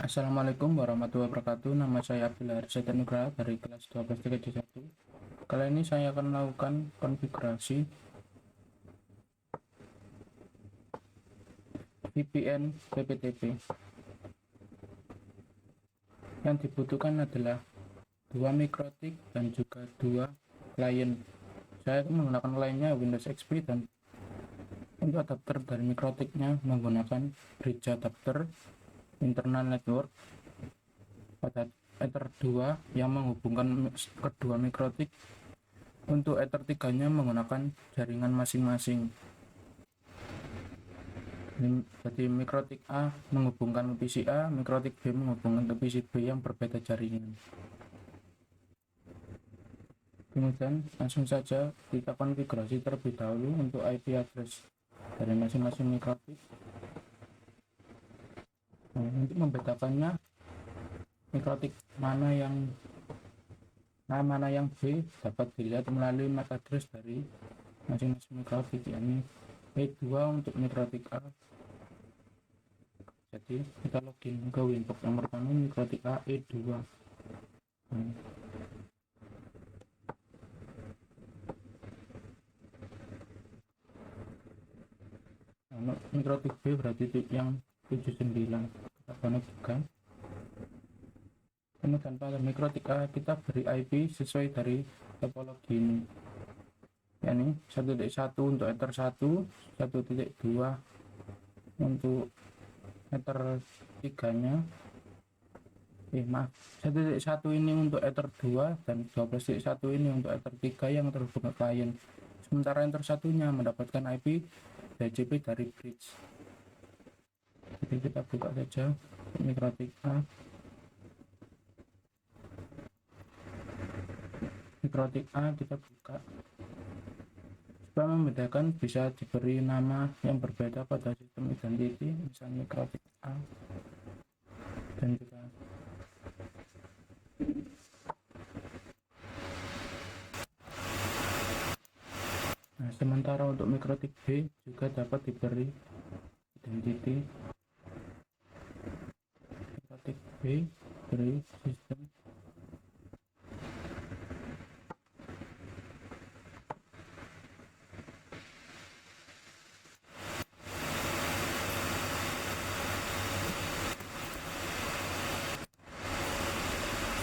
Assalamualaikum warahmatullahi wabarakatuh. Nama saya Abdul Haris Nugraha dari kelas 12 3C1. Kali ini saya akan melakukan konfigurasi VPN PPTP. Yang dibutuhkan adalah 2 mikrotik dan juga 2 klien. Saya menggunakan kliennya Windows XP, dan untuk adapter dari mikrotiknya menggunakan bridge adapter internal network pada Ether 2 yang menghubungkan kedua mikrotik. Untuk Ether 3 nya menggunakan jaringan masing-masing. Jadi mikrotik A menghubungkan ke PC A, mikrotik B menghubungkan ke PC B yang berbeda jaringan. Kemudian langsung saja kita konfigurasi terlebih dahulu untuk IP address dari masing-masing mikrotik. Untuk membedakannya, mikrotik mana yang A mana yang B dapat dilihat melalui MAC address dari masing-masing mikrotik, yakni E2 untuk mikrotik A. Jadi kita login ke Winbox yang pertama, mikrotik A E2. Nah, mikrotik B berarti yang 79, kita konekkan. Kemudian pada mikrotik A kita beri IP sesuai dari topologi ini, yakni 1.1 untuk Ether 1, 1.2 untuk Ether 3 nya, 1.1 ini untuk Ether 2 dan 12.1 ini untuk Ether 3 yang terhubung ke klien. Sementara Ether 1 nya mendapatkan IP DHCP dari bridge. Jadi kita buka saja mikrotik A. Mikrotik A kita buka. Supaya membedakan bisa diberi nama yang berbeda pada sistem identity, misalnya mikrotik A dan juga sementara untuk mikrotik B juga dapat diberi identity mikrotik B beri sistem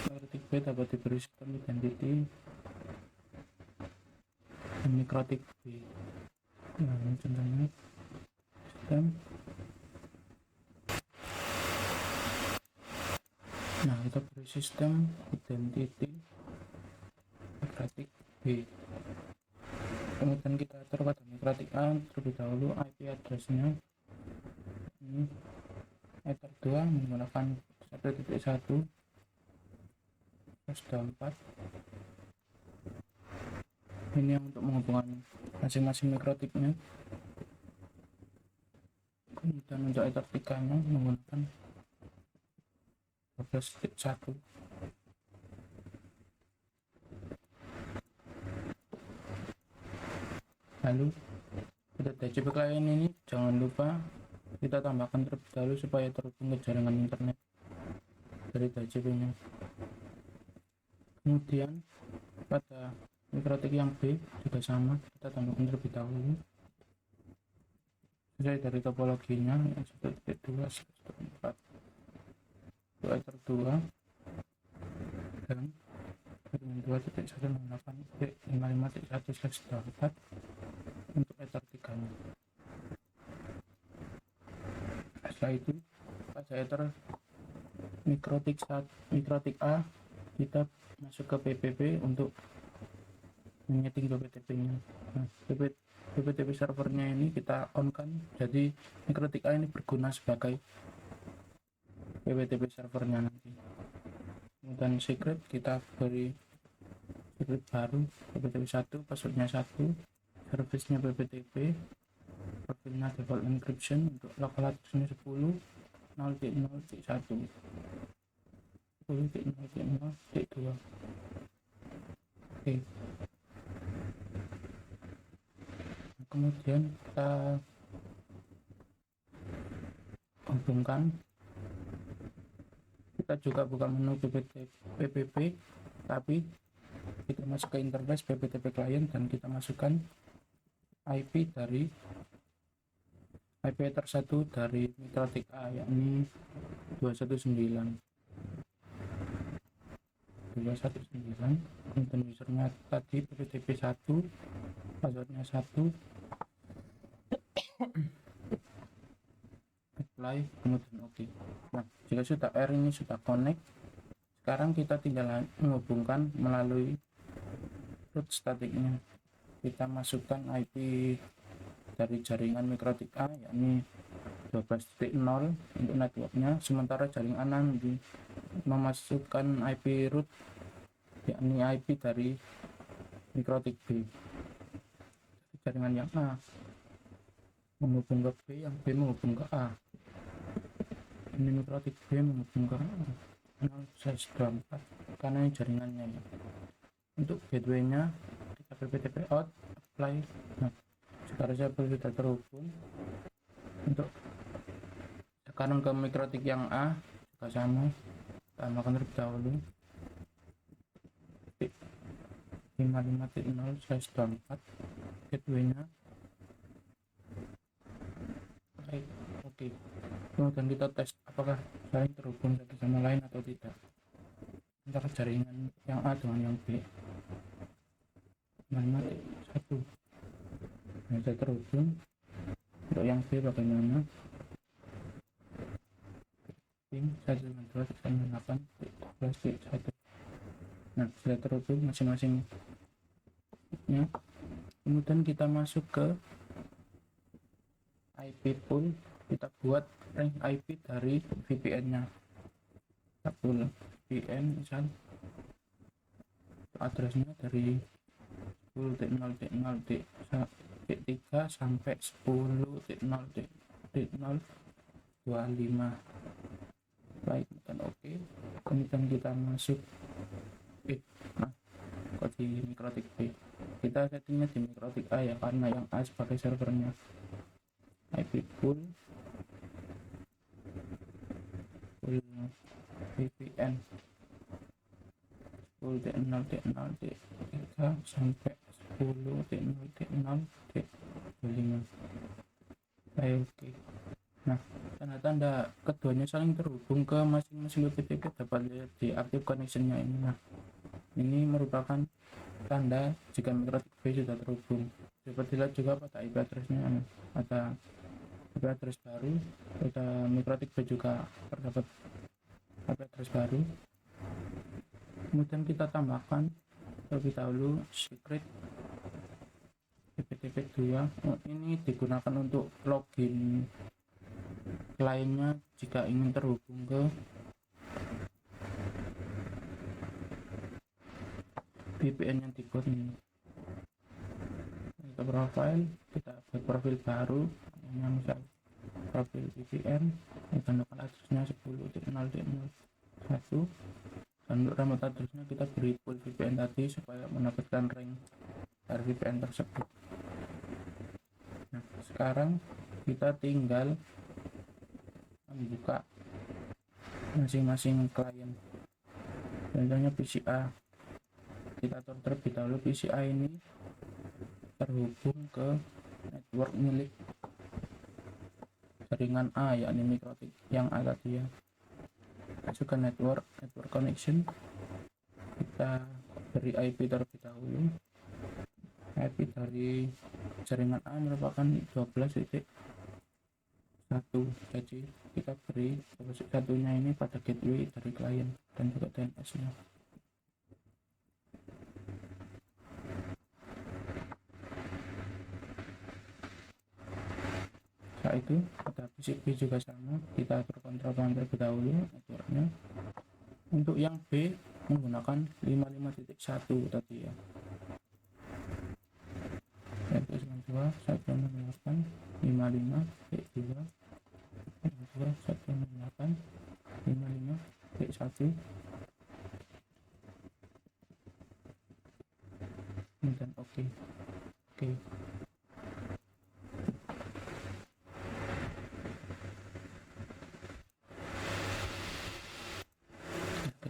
mikrotik B dapat diberi sistem identity dan mikrotik B. Nah, ini contohnya sistem. Nah, kita beri sistem identity mikrotik B. Kemudian kita atur pada mikrotik A terlebih dahulu IP address-nya. Ini Ether 2 menggunakan 1.1 +24. Ini yang untuk menghubungkan masing-masing mikrotiknya. Kemudian untuk Ether 3 nya menggunakan 12.1. Lalu pada DHCP klien ini jangan lupa kita tambahkan terlebih dahulu supaya terhubung ke jaringan internet dari DHCP nya. Kemudian pada mikrotik yang B juga sama, kita tambahkan terlebih dahulu sesuai dari topologinya, yang 1.2 /4 untuk Ether 2 dan 2.168.55.1/4 untuk Ether 3 nya. Setelah itu pada Ether mikrotik A kita masuk ke PPP untuk menyeting PPTP nya. Nah, PPTP servernya ini kita on kan, jadi mikrotik A ini berguna sebagai PPTP servernya nanti. Kemudian secret kita beri secret baru PPTP 1, passwordnya 1, service-nya PPTP, profilnya default encryption, untuk local address-nya 10 0.0.1 10.0.0.2. Oke. Kemudian kita hubungkan kita juga buka menu PPP, tapi kita masuk ke interface PPTP client dan kita masukkan IP tersatu dari Mikrotik A, yakni 219, kemudian usernya tadi PPTP 1, passwordnya 1, apply, kemudian oke. Nah, jika sudah R ini sudah connect, sekarang kita tinggal menghubungkan melalui root statiknya. Kita masukkan IP dari jaringan Mikrotik A, yakni 12.0 untuk networknya, sementara jaringan A memasukkan IP root, yakni IP dari Mikrotik B. Jaringan yang A menghubung ke B, yang B menghubung ke A. Ini Mikrotik B menghubung ke A. 0/24 karena ini jaringannya ya. Untuk gateway-nya kita PPTP out, apply. Nah, sekarang saya sudah terhubung. Untuk sekarang ke Mikrotik yang A juga sama, tambahkan terlebih dahulu 55.0/24 gateway-nya. Baik, oke. Kemudian kita tes apakah saling terhubung satu sama lain atau tidak antara jaringan yang A dengan yang B. 55.1 bisa terhubung. Untuk yang B bagaimana? Ping 192.168.12.1. Nah, sudah terhubung masing-masing ya. Kemudian kita masuk ke IP pool, kita buat range IP dari VPN-nya. Kita pool VPN, misal addressnya dari 10.0.0.3 sampai 10.0.0.25. Baik, dan oke. Kemudian kita masuk di Mikrotik B. Kita settingnya di Mikrotik A ya, karena yang A sebagai servernya. IP pool VPN 10.0.0.3 sampai 10.0.0.25. Baik, oke. Nah, tanda-tanda keduanya saling terhubung ke masing-masing PPTP dapat lihat di active connection-nya ini. Nah, ini merupakan tanda jika Mikrotik B sudah terhubung. Dapat dilihat juga pada IP address-nya, ada IP address baru, pada Mikrotik B juga terdapat IP address baru. Kemudian kita tambahkan terlebih dahulu secret PPTP 2. Ini digunakan untuk login kliennya jika ingin terhubung ke VPN yang dibuat ini. Kita profile, kita buat profil baru, yang misal profil VPN, kita lokal addressnya 10.0.0.1, dan untuk remote addressnya kita beri pool VPN tadi supaya mendapatkan rank dari VPN tersebut. Nah, sekarang kita tinggal membuka masing-masing klien. Contohnya PCA, kita atur terlebih dahulu PCA ini terhubung ke network milik jaringan A, yakni Mikrotik yang A tadi ya. Masuk ke network connection, kita beri IP terlebih dahulu. IP dari jaringan A merupakan 12.1, jadi kita beri 12.1-nya ini pada gateway dari klien dan juga DNS-nya. Setelah itu pada PCB juga sama, kita atur kontrakan terlebih dahulu networknya. Untuk yang B menggunakan 55.1 tadi ya, yaitu 192.168.55.1. Dan oke.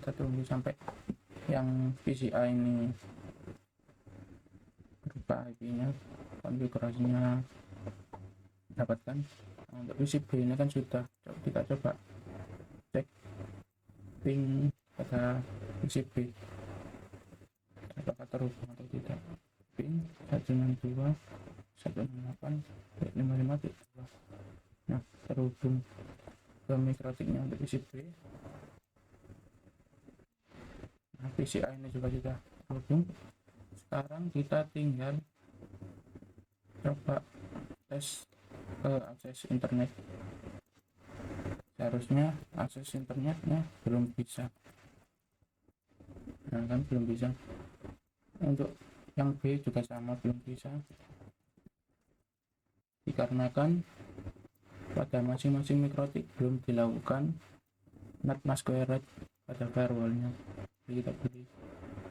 kita tunggu sampai yang PCI ini berupa IP-nya, konfigurasinya dapatkan. Nah, untuk PCB ini kan sudah, kita coba cek ping pada PCB apakah terhubung atau tidak. Ping 162 168 55.2. Nah, terhubung ke mikrotiknya untuk PCB. Nah, PCI ini juga sudah terhubung. Sekarang kita tinggal coba tes ke akses internet. Seharusnya akses internetnya belum bisa. Nah, kan belum bisa. Untuk yang B juga sama, belum bisa, dikarenakan pada masing-masing mikrotik belum dilakukan NAT masquerade pada firewallnya. Jadi kita beli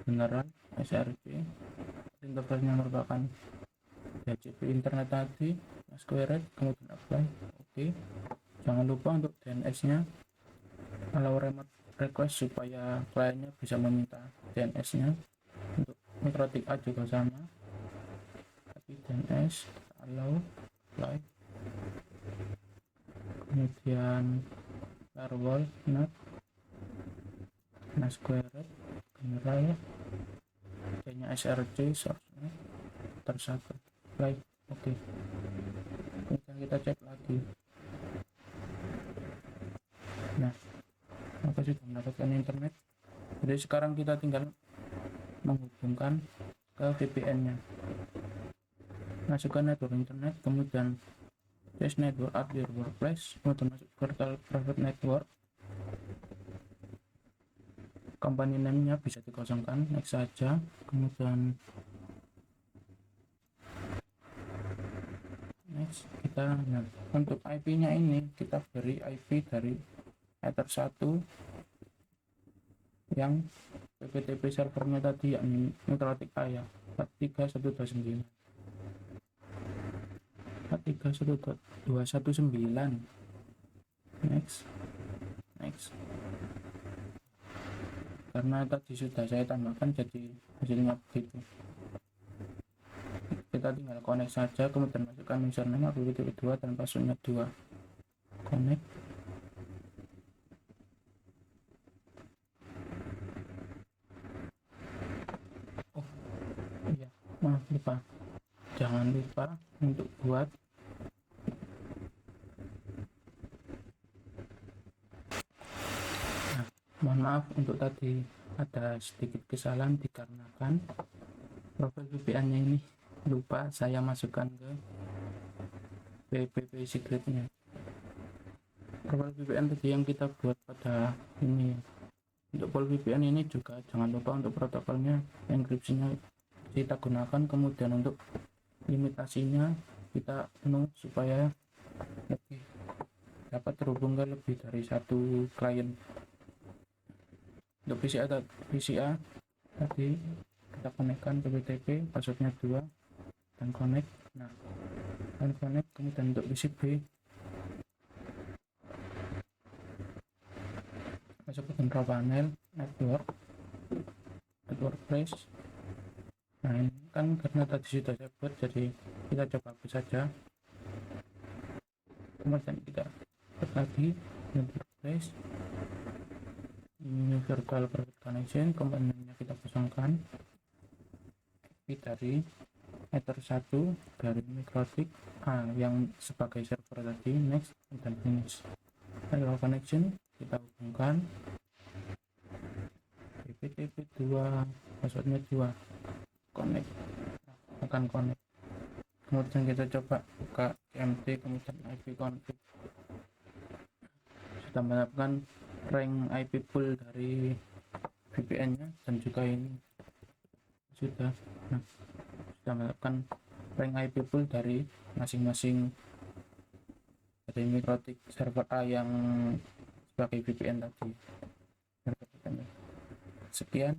beneran SRC, interface-nya merupakan DHCP internet tadi, masquerade, kemudian apply. Oke. Jangan lupa untuk DNS-nya allow remote request supaya kliennya bisa meminta DNS-nya. Untuk mikrotik A juga sama, tapi DNS allow apply, kemudian firewall NAT masquerade general, D-nya SRC source-nya tersatu apply. Oke. Kemudian kita cek lagi. Nah, maka sudah mendapatkan internet. Jadi sekarang kita tinggal menghubungkan ke VPN-nya. Masukkan network internet, kemudian test network at your workplace, kemudian masuk virtual private network. Company name-nya bisa dikosongkan, next saja. Kemudian next, kita untuk IP-nya ini kita beri IP dari Ether 1 yang PPTP servernya tadi, yakni mikrotik A ya, 43129 43129. Next, karena tadi sudah saya tambahkan jadi hasilnya begitu. Kita tinggal connect saja, kemudian masukkan username www.2 dan passwordnya 2. Connect. Oh iya, maaf lupa, jangan lupa untuk buat mohon maaf untuk tadi ada sedikit kesalahan dikarenakan profil VPN-nya ini lupa saya masukkan ke PPP secretnya. Profil VPN tadi yang kita buat pada ini. Untuk profil VPN ini juga jangan lupa untuk protokolnya, enkripsinya kita gunakan, kemudian untuk limitasinya kita penuh supaya lebih dapat terhubung ke lebih dari satu klien. Untuk PCA tadi kita konekkan ke PTP, passwordnya 2 dan connect. Nah, dan connect, kemudian untuk PCB masuk ke control panel, network place. Nah, ini kan karena tadi sudah saya buat, jadi kita coba hapus saja. Kemudian kita buat lagi network place, ini virtual private connection, komponennya kita kosongkan, IP dari Ether 1 dari mikrotik A yang sebagai server tadi. Next dan finish. Network connection kita hubungkan PPTP 2, passwordnya 2, connect. Akan connect, kemudian kita coba buka MT, kemudian IP config. Sudah mendapatkan rank IP pool dari VPN-nya dan juga ini sudah. Nah, sudah mendapatkan rank IP pool dari masing-masing dari mikrotik server A yang sebagai VPN tadi. Sekian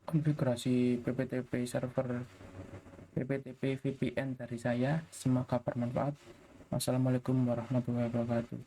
konfigurasi PPTP server PPTP VPN dari saya, semoga bermanfaat. Wassalamualaikum warahmatullahi wabarakatuh.